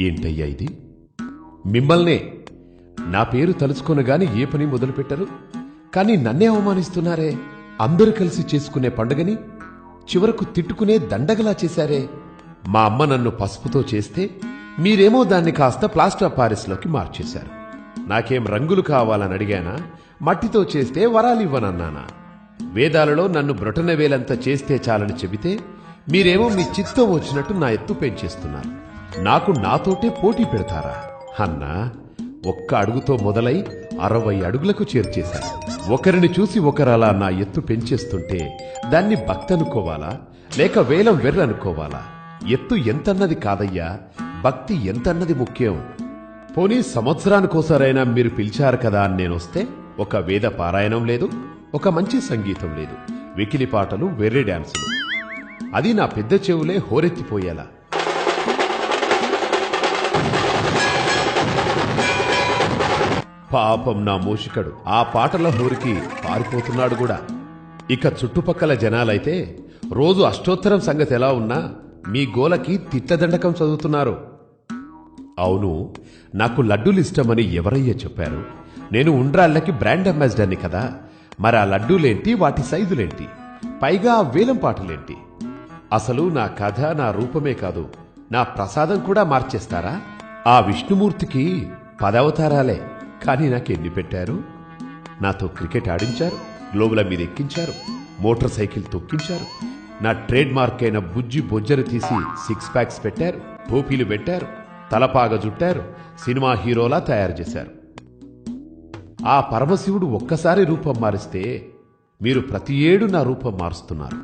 ఏంటయ్యా ఇది? మిమ్మల్నే నా పేరు తలుచుకొనగాని ఏ పని మొదలుపెట్టరు, కానీ నన్నే అవమానిస్తున్నారే. అందరూ కలిసి చేసుకునే పండుగని చివరకు తిట్టుకునే దండగలా చేశారే. మా అమ్మ నన్ను పసుపుతో చేస్తే మీరేమో దాన్ని కాస్త ప్లాస్టర్ ఆఫ్ పారిస్లోకి మార్చేశారు. నాకేం రంగులు కావాలని అడిగానా? మట్టితో చేస్తే వరాలివ్వనన్నానా? వేదాలలో నన్ను బ్రొటనవేలంత చేస్తే చాలని చెబితే మీరేమో మీ చిత్తం వచ్చినట్టు నా ఎత్తు పెంచేస్తున్నారు. నాకు నాతోటే పోటీ పెడతారా? అన్నా, ఒక్క అడుగుతో మొదలై 60 అడుగులకు చేర్చేశారు. ఒకరిని చూసి ఒకరలా నా ఎత్తు పెంచేస్తుంటే దాన్ని భక్తనుకోవాలా లేక వేలం వెర్రనుకోవాలా? ఎత్తు ఎంతన్నది కాదయ్యా, భక్తి ఎంతన్నది ముఖ్యం. పోనీ సంవత్సరానికోసారైనా మీరు పిలిచారు కదా అని నేనొస్తే ఒక వేద పారాయణం లేదు, ఒక మంచి సంగీతం లేదు, వెకిలి పాటలు, వెర్రి డాన్సులు. అది నా పెద్ద చెవులే హోరెత్తిపోయేలా. పాపం నా మూషికడు ఆ పాటల హోరికి పారిపోతున్నాడు కూడా. ఇక చుట్టుపక్కల జనాలైతే రోజు అష్టోత్తరం సంగతి ఎలా ఉన్నా మీ గోలకి తిట్టదండకం చదువుతున్నారు. అవును, నాకు లడ్డూలిష్టమని ఎవరయ్యా చెప్పారు? నేను ఉండ్రాళ్ళకి బ్రాండ్ అంబాసిడర్ని కదా. మరి ఆ లడ్డూలేంటి, వాటి సైజులేంటి, పైగా ఆ వేలం పాటలేంటి? అసలు నా కథ, నా రూపమే కాదు, నా ప్రసాదం కూడా మార్చేస్తారా? ఆ విష్ణుమూర్తికి 10 అవతారాలే, కానీ నాకెన్ని పెట్టారు? నాతో క్రికెట్ ఆడించారు, గ్లోబుల మీద ఎక్కించారు, మోటార్ సైకిల్ తొక్కించారు, నా ట్రేడ్ మార్క్ అయిన బుజ్జి బొజ్జరు తీసి 6 ప్యాక్స్ పెట్టారు, టోపీలు పెట్టారు, తలపాగ జుట్టారు, సినిమా హీరోలా తయారు చేశారు. ఆ పరమశివుడు ఒక్కసారి రూపం మారిస్తే మీరు ప్రతి ఏడు నా రూపం మారుస్తున్నారు.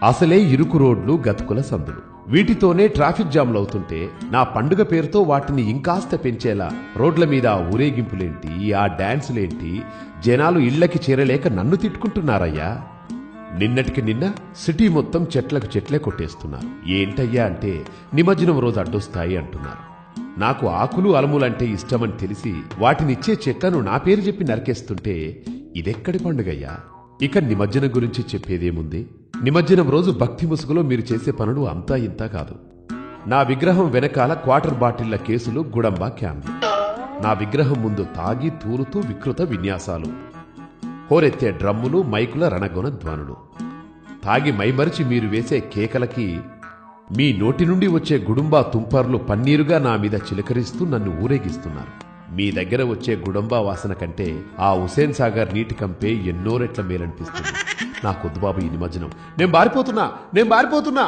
అసలే ఇరుకు రోడ్లు, గతుకుల సందులు, వీటితోనే ట్రాఫిక్ జామ్లవుతుంటే నా పండుగ పేరుతో వాటిని ఇంకాస్త పెంచేలా రోడ్ల మీద ఆ ఊరేగింపులేంటి, ఆ డాన్సులేంటి? జనాలు ఇళ్లకి చేరలేక నన్ను తిట్టుకుంటున్నారయ్యా. నిన్నటికి నిన్న సిటీ మొత్తం చెట్లకు చెట్లే కొట్టేస్తున్నారు. ఏంటయ్యా అంటే నిమజ్జనం రోజు అడ్డొస్తాయి అంటున్నారు. నాకు ఆకులు అలములంటే ఇష్టమని తెలిసి వాటినిచ్చే చెట్లను నా పేరు చెప్పి నరికేస్తుంటే ఇదెక్కడి పండుగయ్యా? ఇక నిమజ్జనం గురించి చెప్పేదేముంది? నిమజ్జనం రోజు భక్తి ముసుగులో మీరు చేసే పనులు అంతా ఇంతా కాదు. నా విగ్రహం వెనకాల క్వార్టర్ బాటిళ్ల కేసులు, గుడంబా క్యాన్లు, నా విగ్రహం ముందు తాగి తూలుతూ వికృత విన్యాసాలు, హోరెత్తే డ్రమ్ములు, మైకుల రణగొన ధ్వనులు, తాగి మైమరిచి మీరు వేసే కేకలకి మీ నోటి నుండి వచ్చే గుడుంబా తుంపర్లు పన్నీరుగా నా మీద చిలకరిస్తూ నన్ను ఊరేగిస్తున్నారు. మీ దగ్గర వచ్చే గుడంబా వాసన కంటే ఆ హుసేన్ సాగర్ నీటి కంపే ఎన్నో రెట్ల మేలనిపిస్తుంది. నాకొద్దు బాబు ఈ నిమజ్జనం. నేను బారిపోతున్నా.